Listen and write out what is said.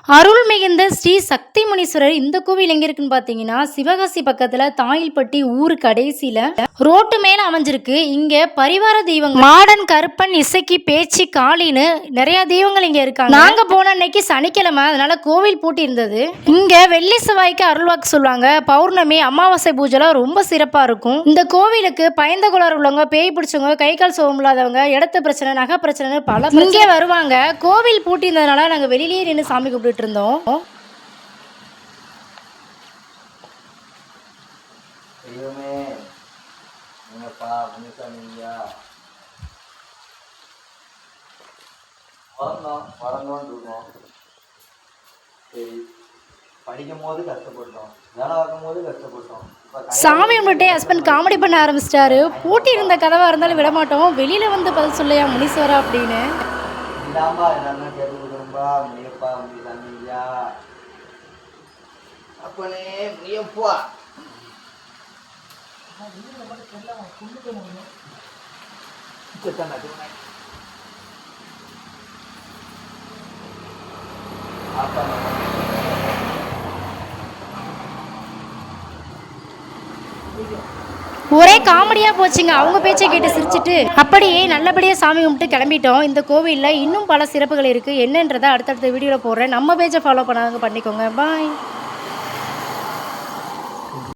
அருள் மிகுந்த ஸ்ரீ சக்தி முனீஸ்வரர் இந்த கோவில் எங்க இருக்குன்னு பாத்தீங்கன்னா சிவகாசி பக்கத்துல தாயில்பட்டி ஊரு கடைசியில ரோட்டு மேல அமைஞ்சிருக்கு. இங்க பரிவார தெய்வங்கள் மாடன், கருப்பன், இசைக்கு, பேச்சு, காளின்னு நிறைய தெய்வங்கள் இங்க இருக்காங்க. நாங்க போன அன்னைக்கு சனிக்கிழமை, அதனால கோவில் பூட்டி இருந்தது. இங்க வெள்ளி செவ்வாய்க்கு அருள்வாக்கு சொல்லுவாங்க. பௌர்ணமி, அமாவாசை பூஜைலாம் ரொம்ப சிறப்பா இருக்கும். இந்த கோவிலுக்கு பயந்த குளர் உள்ளவங்க, பேய் பிடிச்சவங்க, கை கால் சுகம் இல்லாதவங்க, இடத்து பிரச்சனை, நகை பிரச்சனை பல இங்கே வருவாங்க. கோவில் பூட்டி இருந்ததுனால நாங்க வெளியிலேயே நின்று சாமி கும்பிட்டு இருந்தோம். சாமி கும்பிட்டே ஹஸ்பண்ட் காமெடி பண்ண ஆரம்பிச்சிட்டாரு. பூட்டி இருந்த கதவா இருந்தாலும் விட மாட்டோம், வெளியில வந்து பதில் சொல்லையா முனீஸ்வரா அப்படின்னு. அப்பனே முனியப்பா ஒரே காமெடியா போச்சுங்க. அவங்க பேச்சை கேட்டு சிரிச்சுட்டு அப்படியே நல்லபடியா சாமி கும்பிட்டு கிளம்பிட்டோம். இந்த கோவிலில் இன்னும் பல சிறப்புகள் இருக்கு. என்னன்றதை அடுத்தடுத்த வீடியோவில் போடுறேன். நம்ம பேஜை ஃபாலோ பண்ணாங்க பண்ணிக்கோங்க. பாய்.